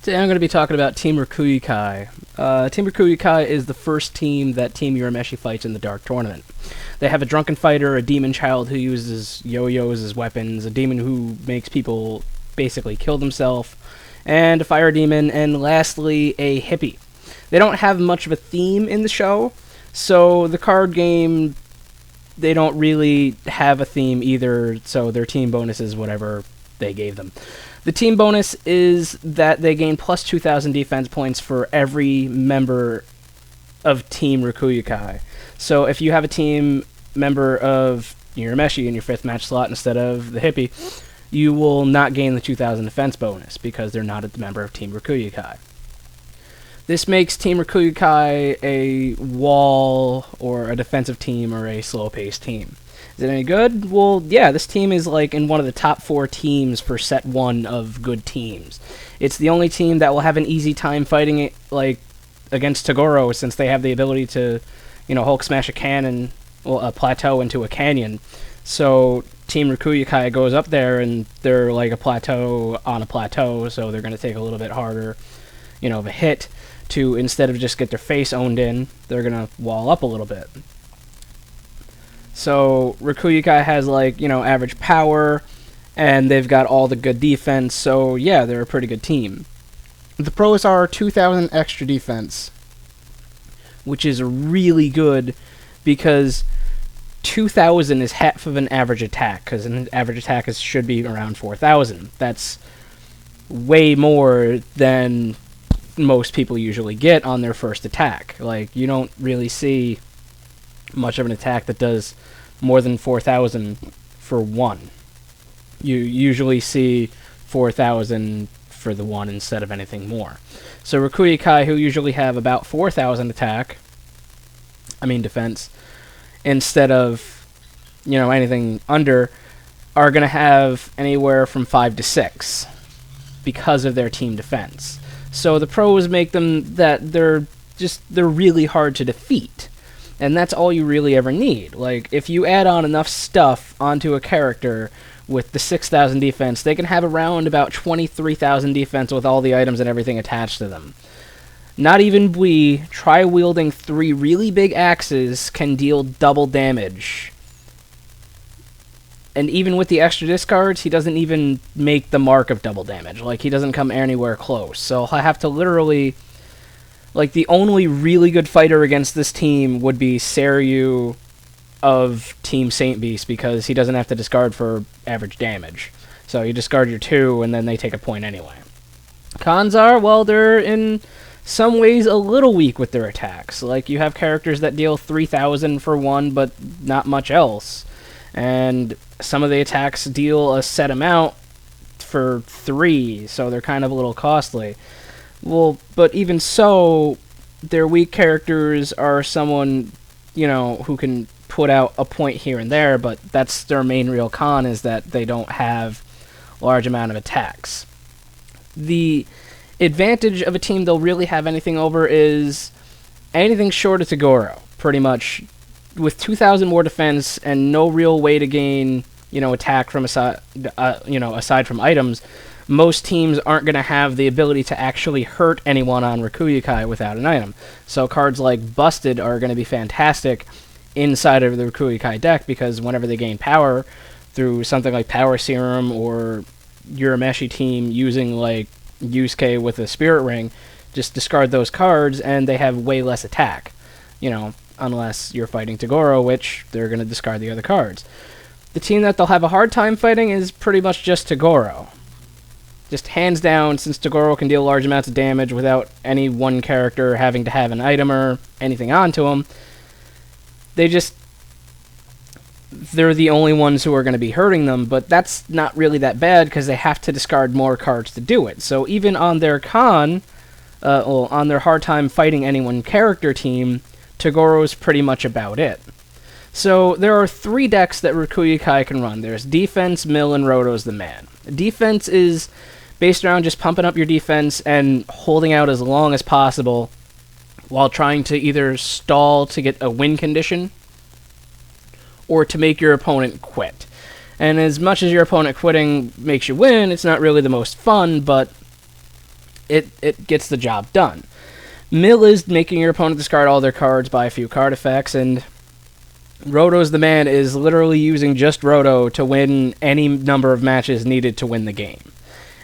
Today I'm going to be talking about Team rokuyukai. Team rokuyukai is the first team that Team Urameshi fights in the Dark Tournament. They have a drunken fighter, a demon child who uses yo-yos as weapons, a demon who makes people basically kill themselves, and a fire demon, and lastly, a hippie. They don't have much of a theme in the show, so the card game, they don't really have a theme either, so their team bonus is whatever they gave them. The team bonus is that they gain plus 2,000 defense points for every member of Team rokuyukai. So if you have a team member of Urameshi in your 5th match slot instead of the hippie, you will not gain the 2,000 defense bonus because they're not a member of Team rokuyukai. This makes Team rokuyukai a wall or a defensive team or a slow-paced team. Is it any good? Well, yeah, this team is like in one of the top 4 teams for set 1 of good teams. It's the only team that will have an easy time fighting it, like, against Toguro, since they have the ability to, Hulk smash a cannon, well, a plateau into a canyon. So Team rokuyukai goes up there, and they're like a plateau on a plateau, so they're going to take a little bit harder, of a hit to, instead of just get their face owned in, they're going to wall up a little bit. So rokuyukai has average power, and they've got all the good defense, so yeah, they're a pretty good team. The pros are 2,000 extra defense, which is really good because 2,000 is half of an average attack, because an average attack should be around 4,000. That's way more than most people usually get on their first attack. You don't really see much of an attack that does more than 4,000 for one. You usually see 4,000 for the one instead of anything more. So rokuyukai, who usually have about 4,000 defense, instead of, anything under, are going to have anywhere from 5 to 6 because of their team defense. So the pros make them that they're really hard to defeat. And that's all you really ever need. If you add on enough stuff onto a character with the 6,000 defense, they can have around about 23,000 defense with all the items and everything attached to them. Not even Bui, try wielding 3 really big axes, can deal double damage. And even with the extra discards, he doesn't even make the mark of double damage. He doesn't come anywhere close. So I have to literally... the only really good fighter against this team would be Seiryu of Team Saint Beast, because he doesn't have to discard for average damage. So you discard your 2, and then they take a point anyway. Cons are, well, they're in some ways a little weak with their attacks. You have characters that deal 3,000 for 1, but not much else. And some of the attacks deal a set amount for 3, so they're kind of a little costly. Well, but even so, their weak characters are someone, who can put out a point here and there, but that's their main real con, is that they don't have a large amount of attacks. The advantage of a team they'll really have anything over is anything short of Toguro, pretty much. With 2,000 more defense and no real way to gain, attack from aside from items, most teams aren't going to have the ability to actually hurt anyone on rokuyukai without an item. So cards like Busted are going to be fantastic inside of the rokuyukai deck, because whenever they gain power through something like Power Serum, or Urameshi team using Yusuke with a Spirit Ring, just discard those cards and they have way less attack. Unless you're fighting Toguro, which they're going to discard the other cards. The team that they'll have a hard time fighting is pretty much just Toguro. Just hands down, since Toguro can deal large amounts of damage without any one character having to have an item or anything onto them, they're the only ones who are going to be hurting them, but that's not really that bad because they have to discard more cards to do it. So even on their on their hard time fighting any one character team, Togoro's pretty much about it. So there are 3 decks that rokuyukai can run. There's Defense, Mill, and Roto's the man. Defense is based around just pumping up your defense and holding out as long as possible while trying to either stall to get a win condition or to make your opponent quit. And as much as your opponent quitting makes you win, it's not really the most fun, but it gets the job done. Mill is making your opponent discard all their cards by a few card effects, and Roto's the man is literally using just Roto to win any number of matches needed to win the game.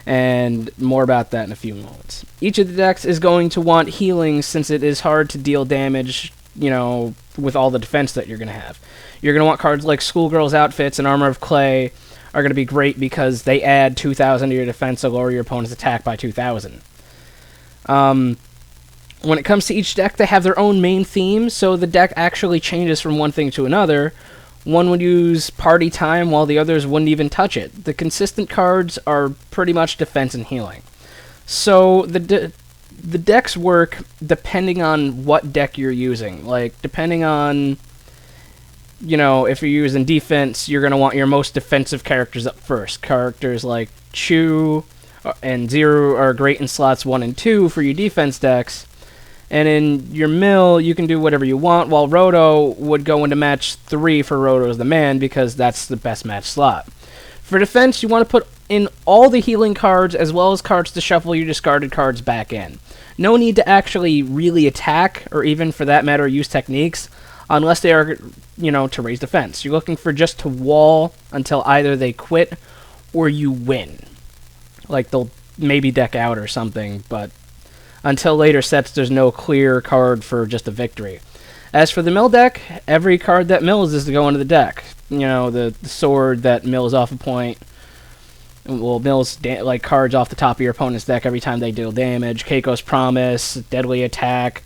And more about that in a few moments. Each of the decks is going to want healing since it is hard to deal damage, with all the defense that you're going to have. You're going to want cards like Schoolgirl's Outfits and Armor of Clay are going to be great because they add 2,000 to your defense to lower your opponent's attack by 2,000. When it comes to each deck, they have their own main theme, so the deck actually changes from one thing to another. One would use Party Time, while the others wouldn't even touch it. The consistent cards are pretty much defense and healing. So the decks work depending on what deck you're using. Like, depending on, if you're using defense, you're going to want your most defensive characters up first. Characters like Chu and Zero are great in slots 1 and 2 for your defense decks. And in your mill, you can do whatever you want, while Roto would go into match 3 for Roto's the man, because that's the best match slot. For defense, you want to put in all the healing cards, as well as cards to shuffle your discarded cards back in. No need to actually really attack, or even, for that matter, use techniques, unless they are, to raise defense. You're looking for just to wall until either they quit, or you win. Like, they'll maybe deck out or something, but until later sets, there's no clear card for just a victory. As for the mill deck, every card that mills is to go into the deck. The sword that mills off a point. Well, mills like cards off the top of your opponent's deck every time they deal damage. Keiko's Promise, Deadly Attack.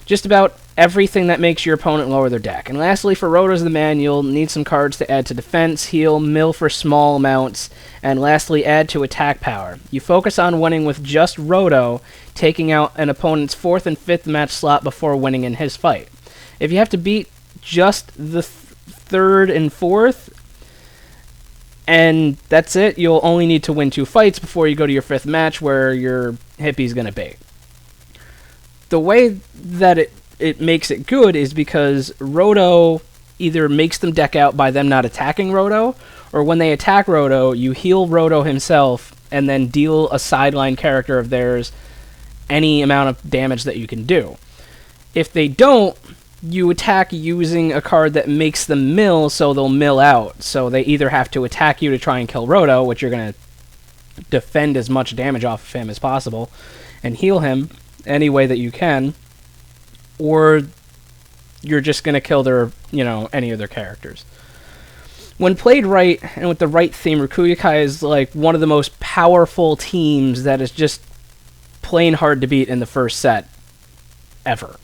Just about everything that makes your opponent lower their deck. And lastly, for Roto's the man, you'll need some cards to add to defense, heal, mill for small amounts, and lastly, add to attack power. You focus on winning with just Roto, taking out an opponent's 4th and 5th match slot before winning in his fight. If you have to beat just the 3rd and 4th, and that's it, you'll only need to win 2 fights before you go to your 5th match where your hippie's going to be. The way that it makes it good is because Roto either makes them deck out by them not attacking Roto, or when they attack Roto, you heal Roto himself and then deal a sideline character of theirs any amount of damage that you can do. If they don't, you attack using a card that makes them mill, so they'll mill out. So they either have to attack you to try and kill Roto, which you're going to defend as much damage off of him as possible, and heal him any way that you can, or you're just going to kill their, any of their characters. When played right, and with the right theme, Rokuyukai is like one of the most powerful teams that is just plain hard to beat in the first set ever.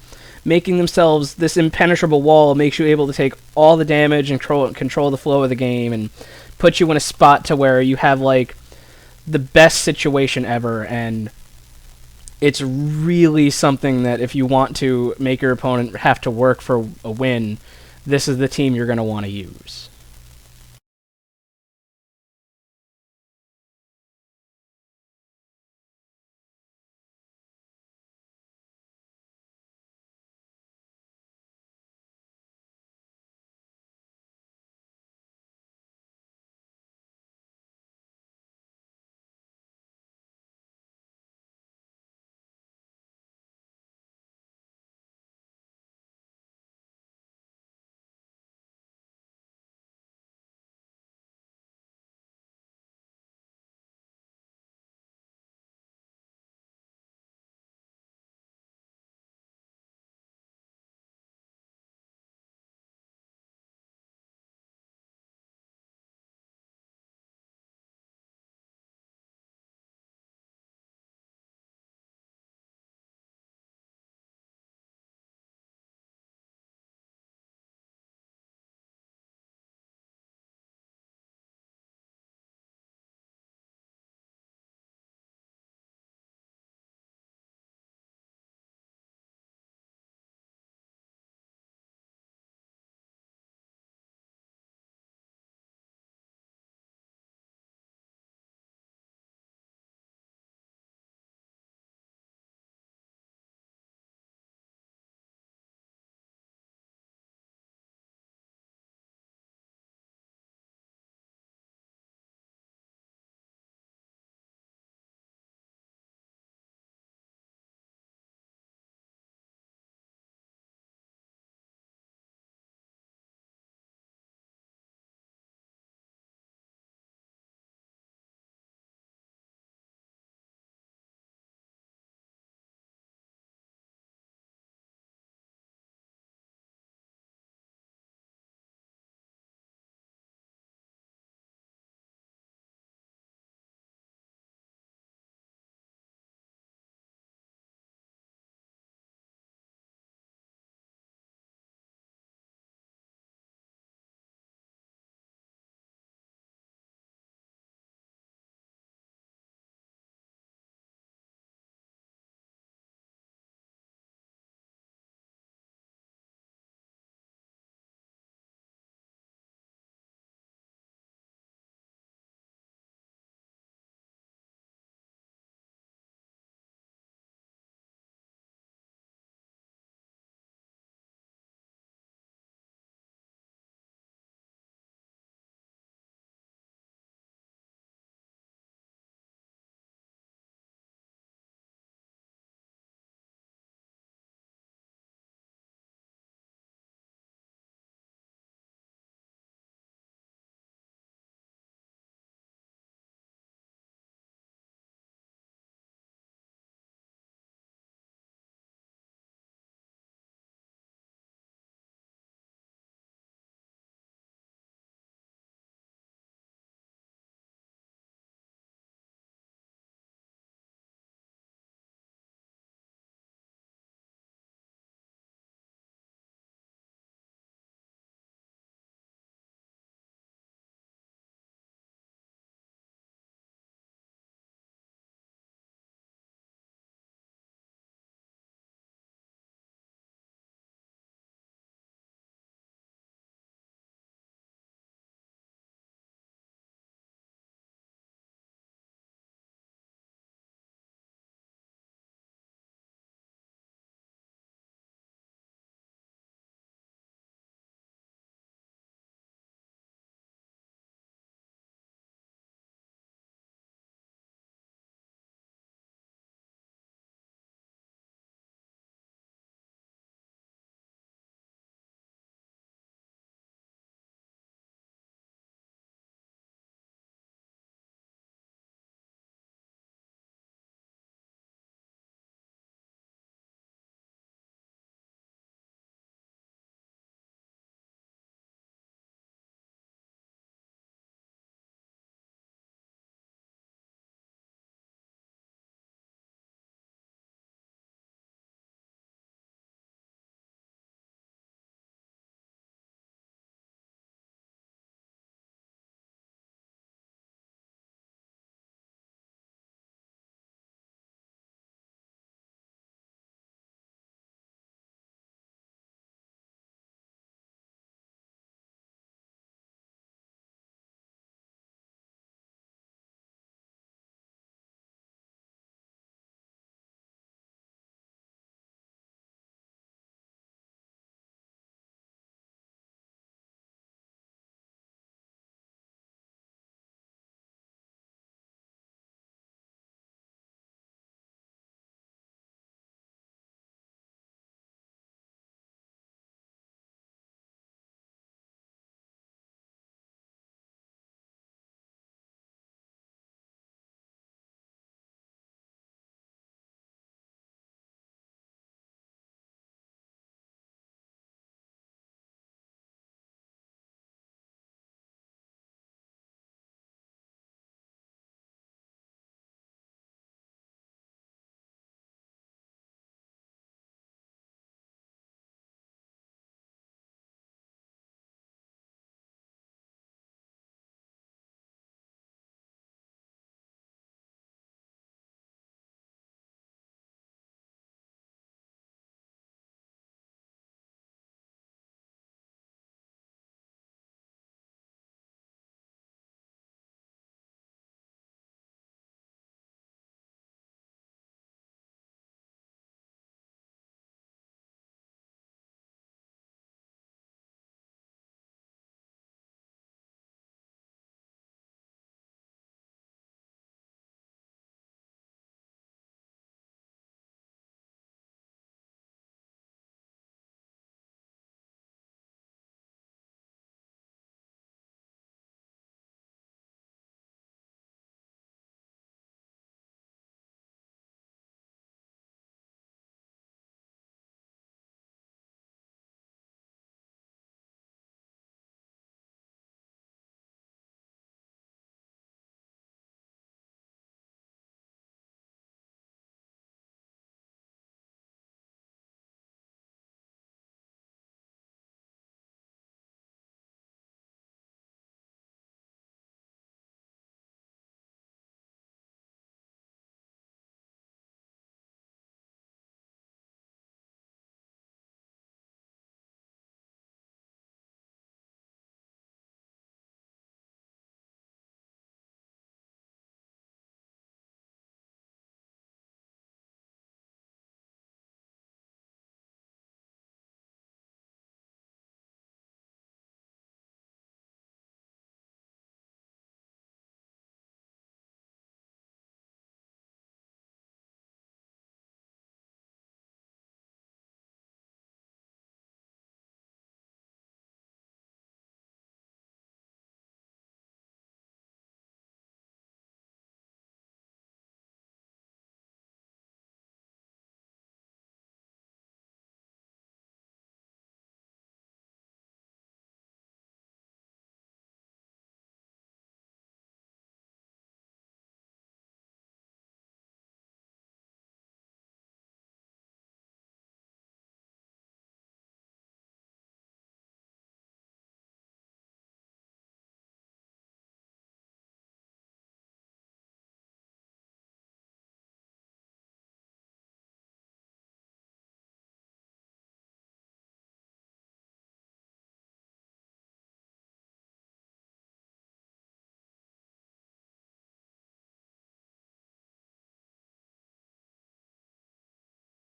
Making themselves this impenetrable wall makes you able to take all the damage and control the flow of the game, and put you in a spot to where you have like the best situation ever, and it's really something that if you want to make your opponent have to work for a win, this is the team you're going to want to use.